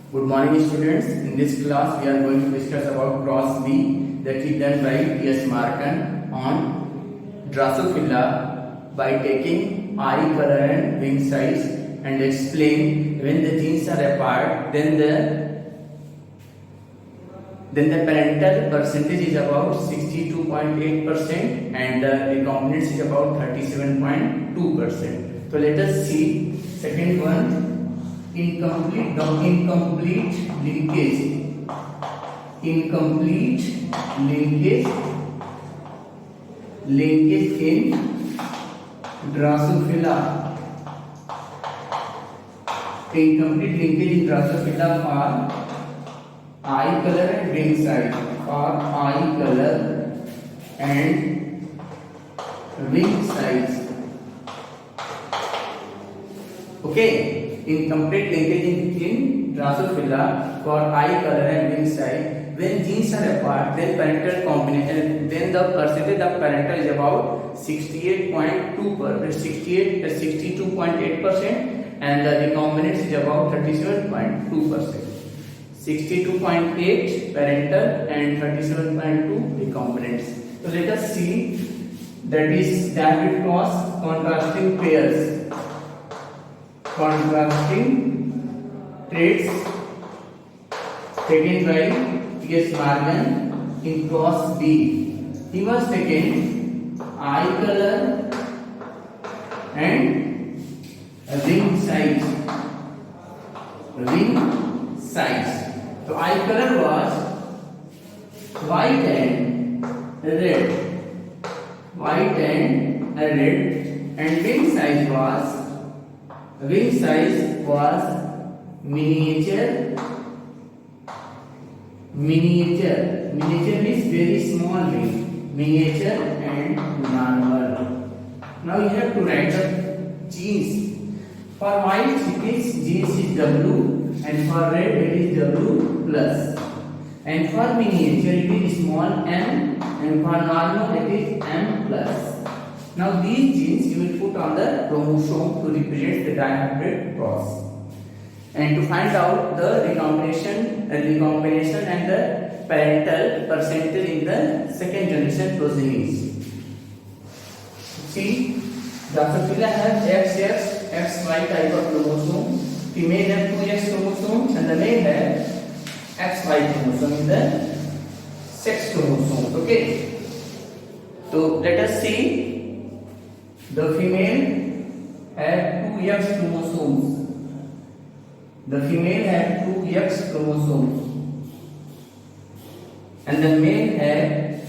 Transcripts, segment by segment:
Good morning, students. In this class, we are going to discuss about cross B that is done by T.S. Markan on Drosophila by taking eye color and wing size and explain when the genes are apart, then the parental percentage is about 62.8% and the recombinants is about 37.2%. So let us see second one. Incomplete linkage in Drosophila. Incomplete linkage in Drosophila for eye color and wing size. For eye color and wing size. Okay. Incomplete linkage in Drosophila for eye color and wing size. When genes are apart, then parental combination, then the percentage of parental is about 62.8%, and the recombinants is about 37.2%. 62.8 parental and 37.2 recombinants. So let us see, that is David cross contrasting pairs. Contrasting traits taken by T.S. Markan in cross B. He was taken eye color and ring size. So eye color was white and red, and ring size was miniature. Miniature means very small wing. Miniature and normal. Now you have to write the genes. For white genes is W, and for red it is W plus. And for miniature it is small m, and for normal it is m plus. Now these genes you will put on the chromosome to represent the dihaploid cross, and to find out the recombination and the parental percentage in the second generation progenies. See, Drosophila has XX, XY type of chromosome. Female have 2X chromosomes and the male have XY chromosome in the sex chromosomes. Okay. So let us see. The female have 2X chromosomes. And the male have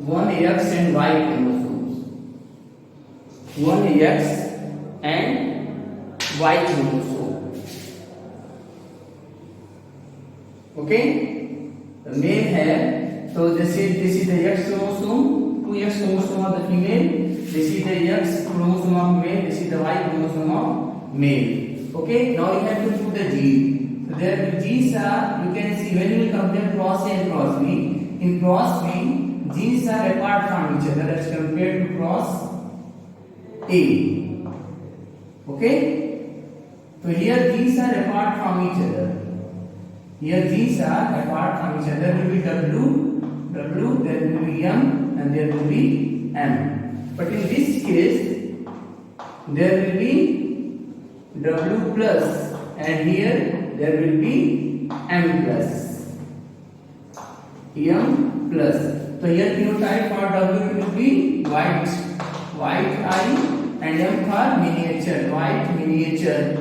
1X and Y chromosomes. 1X and Y chromosome. Okay? The male have, so this is the X chromosome, 2X chromosome of the female. This is the X chromosome of male. This is the Y chromosome of male. Okay. Now you have to put the gene. So there the genes are. You can see when you will compare cross A and cross B. In cross B, genes are apart from each other as compared to cross A. Okay. So here genes are apart from each other. There will be W, there will be M, and there will be M. But in this case, there will be W plus, and here there will be M plus. So here phenotype for W will be white eye, and M for miniature, white miniature.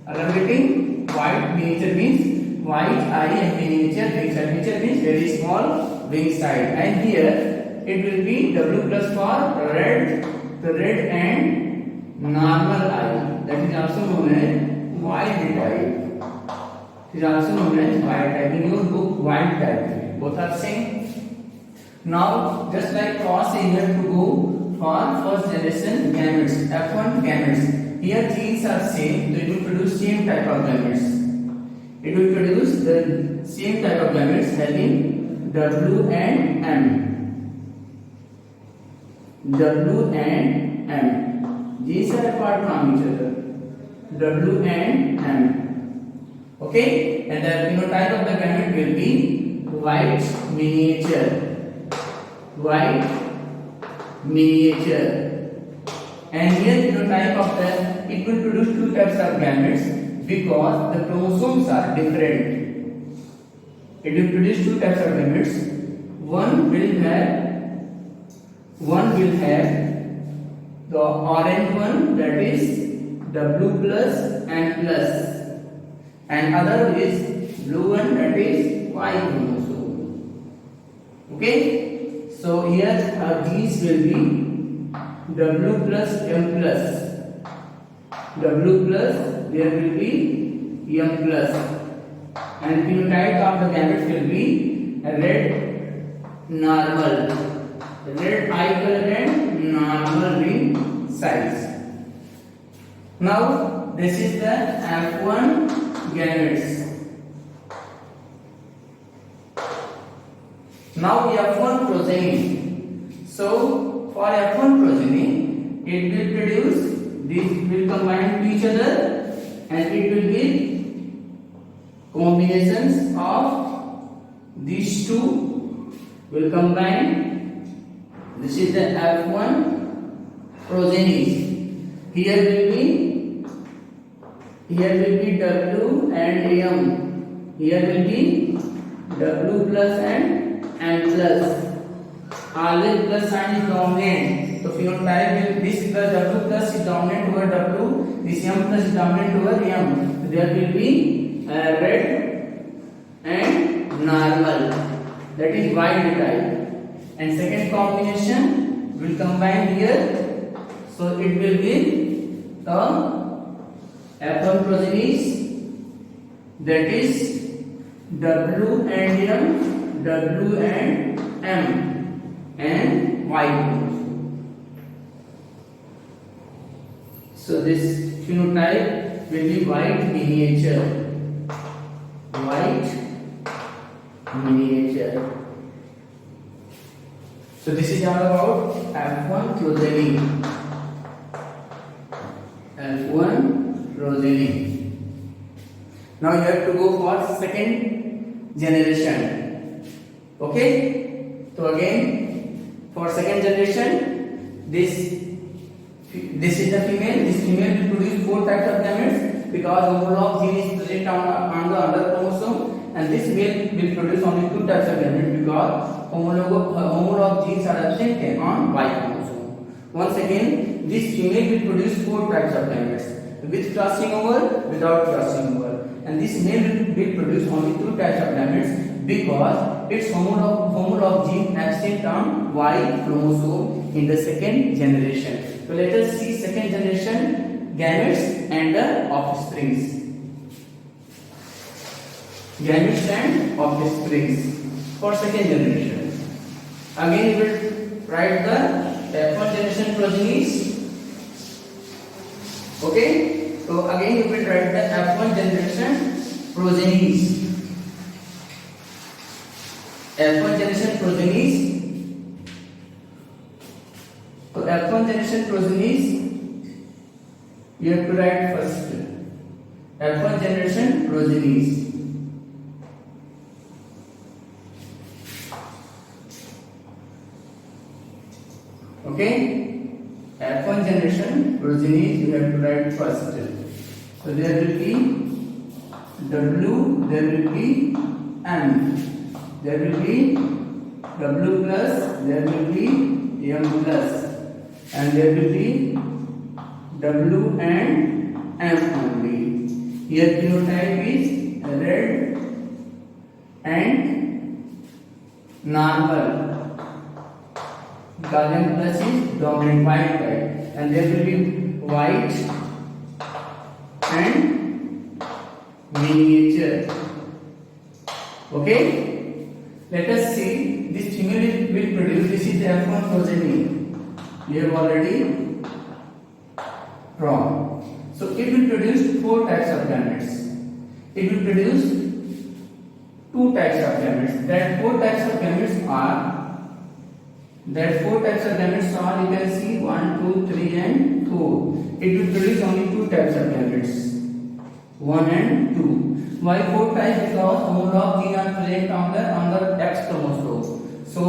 Elaborating, white miniature means white eye and miniature wing side. Miniature means very small wing side, and here it will be W plus for the red and normal eye. That is also known as wild type. In your book, wild type. Both are same. Now, just like cross, you have to go for first generation gametes, F1 gametes. Here genes are same, so it will produce same type of gametes. It will produce the same type of gametes having W and M. W and M. These are apart from each other. W and M. Okay, and the phenotype of the gamete will be white miniature, white miniature. And here phenotype of the, it will produce two types of gametes because the chromosomes are different. It will produce two types of gametes. One will have the orange one, that is W plus and plus, and other is blue one, that is Y chromosome. Okay, so here these will be W plus M plus, W plus, there will be M plus, and phenotype of the gametes will be red normal, red eye color and normal ring size. Now this is the F1 gametes. Now F1 progeny. So for F1 progeny, it will produce, these will combine to each other and it will give combinations of these two will combine. This is the F1 progeny. Here will be W and M. Here will be W plus and M plus. Always plus sign is dominant. So phenotype will, this plus W plus is dominant over W. This M plus is dominant over M. So there will be red and normal. That is wild type, and second combination will combine here, so it will be the F1 progenies, that is W and M, W and M, and Y chromosome. So this phenotype will be white miniature, white miniature. So this is all about F1 progeny. F1 progeny. Now you have to go for second generation. Okay? So again, for second generation, this is the female. This female will produce 4 types of gametes because homolog gene is present on the other chromosome. And this male will produce only 2 types of gametes because homolog genes are absent on Y chromosome. Once again, this female will produce 4 types of gametes, with crossing over, without crossing over. And this male will produce only 2 types of gametes because its homolog gene absent on Y chromosome in the second generation. So let us see second generation gametes and the offsprings. Gametes and offsprings for second generation. Again we will write the F1 generation progenies. Okay, so again we will write the F1 generation progenies. F1 generation progenies. So F1 generation progenies, you have to write first F1 generation progenies. Okay, F1 generation progenies you have to write first. So there will be W, there will be M, there will be W plus, there will be M plus, and there will be W and M only. Here phenotype is red and normal. Gallium plus is dominant white type, and there will be white and miniature. Okay, let us see this female will produce. This is the F1 progeny. We have already drawn. So it will produce 4 types of gametes. It will produce 2 types of gametes. That 4 types of gametes are. That 4 types of gametes are, you can see 1, 2, 3 and 4. It will produce only 2 types of gametes, 1 and 2. Why 4 types? Because homolog gene are present on the X chromosome. So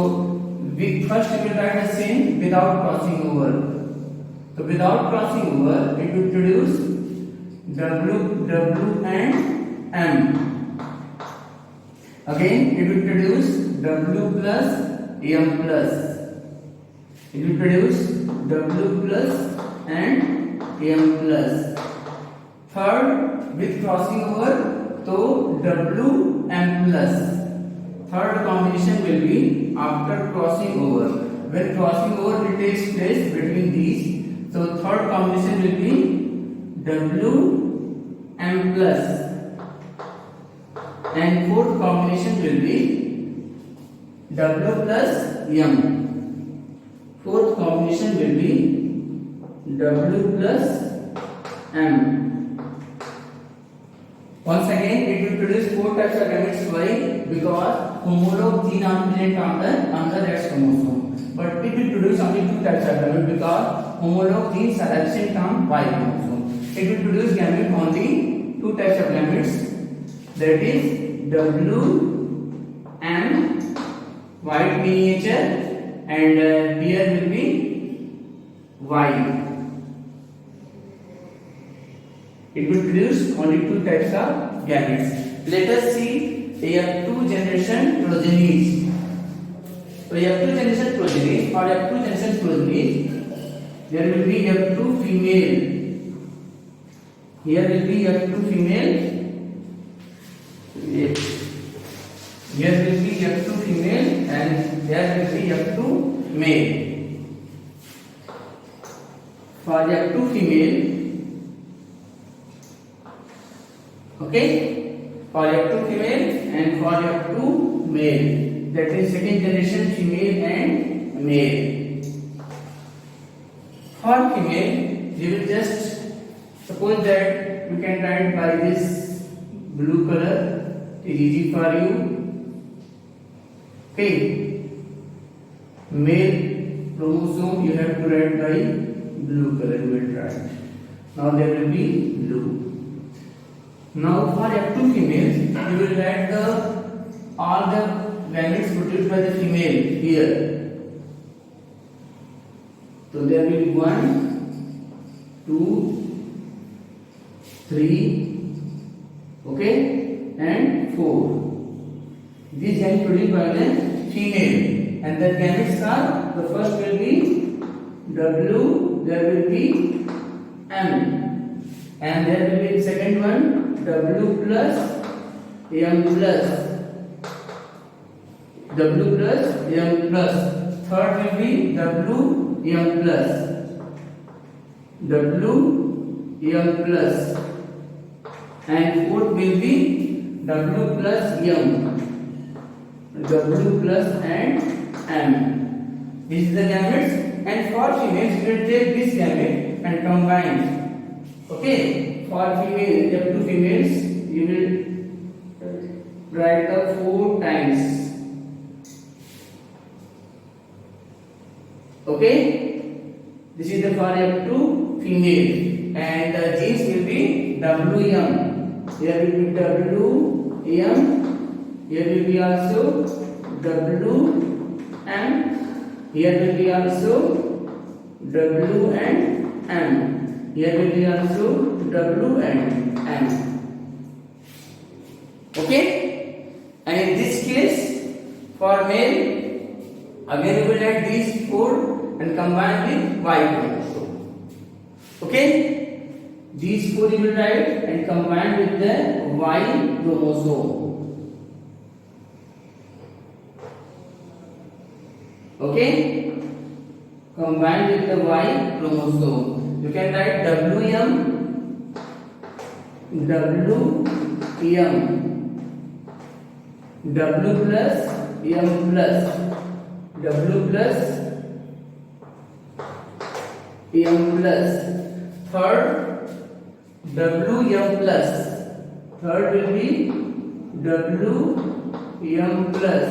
we first will write the same without crossing over. So without crossing over, it will produce W and M. Again, it will produce W plus M plus. It will produce W plus and M plus. Third, with crossing over, so W M plus. Third combination will be after crossing over. When crossing over it takes place between these, so third combination will be W M plus. And fourth combination will be W plus M. Fourth combination will be W plus M. Once again, it will produce 4 types of gametes. Why? Because homolog gene are present on the X chromosome. But it will produce only 2 types of gametes because homolog genes are absent on Y chromosome. It will produce gamete only 2 types of gametes. That is W and white miniature, and here will be Y. It will produce only 2 types of gametes. Let us see F2 generation progenies. So F2 generation progenies or F2 generation progenies, there will be F2 female. Here will be F2 female. Here will be F2 female and there will be F2 male. For F2 female, okay, for F2 female and for F2 male, that is second generation female and male. For female, you will just suppose that you can write by this blue color. It is easy for you. Okay, male chromosome you have to write by blue color. You will write. Now there will be blue. Now for F2 females, you will write all the gametes produced by the female here. So there will be 1, 2, 3, okay, and 4. These gametes produced by the female, and the gametes are, the first will be W, there will be M, and there will be second one W plus M plus, W plus M plus. Third will be W M plus, W M plus, and fourth will be W plus M, W plus and M. This is the gametes, and for females you will take this gamete and combine. Okay, for female, F2 females, you will write the 4 times. Okay, this is the for F2 female, and the genes will be WM. Here will be WM. Here will be also W and here will be also W and M. Here will be also W and M. Okay, and in this case for male, again we will add these 4 and combine with Y chromosome. Okay, these 4 you will write and combine with the Y chromosome. Okay, combined with the Y chromosome. You can write WM, W plus M plus, W plus M plus. Third, WM plus. Third will be WM plus.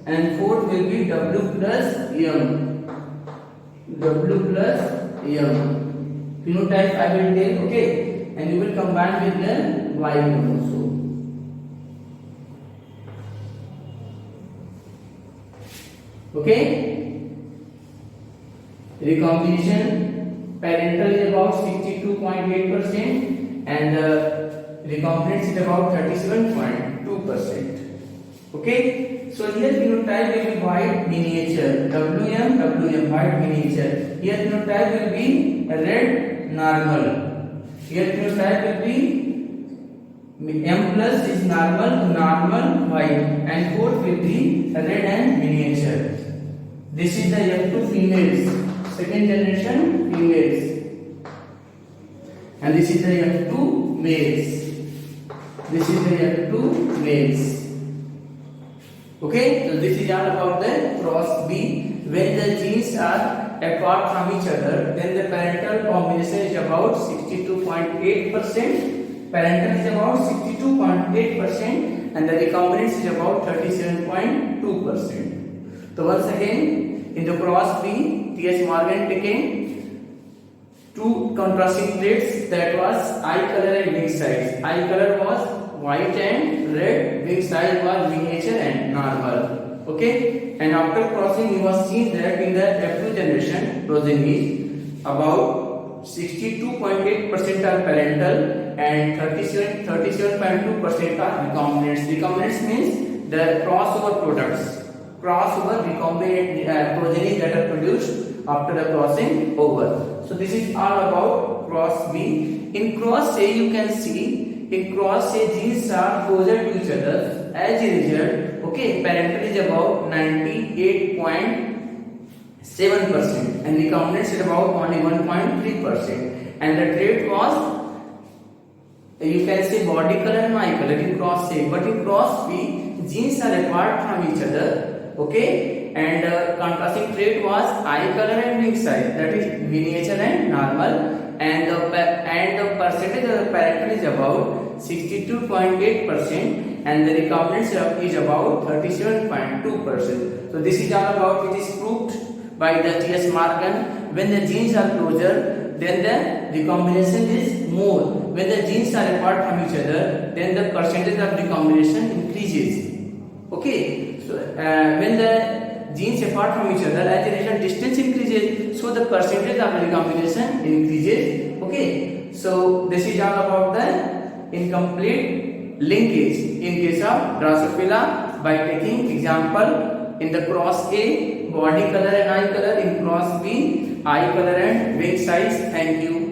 And fourth will be W plus M. W plus M. Phenotype I will take, okay, and you will combine with the Y chromosome. Okay, recombination parental is about 62.8% and recombinant is about 37.2%. Okay, so here phenotype will be white miniature, WM white miniature. Here phenotype will be red normal. Here phenotype will be M plus is normal white, and fourth will be red and miniature. This is the F2 females, second generation females, and this is the F2 males. This is the F2 males. Okay, so this is all about the cross B. When the genes are apart from each other, then the parental combination is about 62.8%. Parental is about 62.8%, and the recombinant is about 37.2%. So once again, in the cross B, T.S. Morgan taken two contrasting traits, that was eye color and wing size. Eye color was white and red, wing size was miniature and normal. Okay, and after crossing, he was seen that in the F2 generation progeny, about 62.8% are parental and 37.2% are recombinants. Recombinants means the crossover products, crossover recombinant progeny that are produced after the crossing over. So this is all about cross B. In cross A, you can see in cross A genes are closer to each other. As a result, okay, parental is about 98.7% and recombinant is about only 1.3%. And the trait was, you can say body color and eye color in cross A, but in cross B, genes are apart from each other. Okay, and contrasting trait was eye color and wing size, that is miniature and normal, and the percentage of the parental is about 62.8% and the recombinant is about 37.2%. So this is all about, it is proved by the T.S. Morgan. When the genes are closer, then the recombination is more. When the genes are apart from each other, then the percentage of recombination increases. Okay, so when the genes apart from each other, as a result distance increases, so the percentage of recombination increases. Okay, so this is all about the incomplete linkage in case of Drosophila by taking example in the cross A, body color and eye color, in cross B, eye color and wing size. Thank you.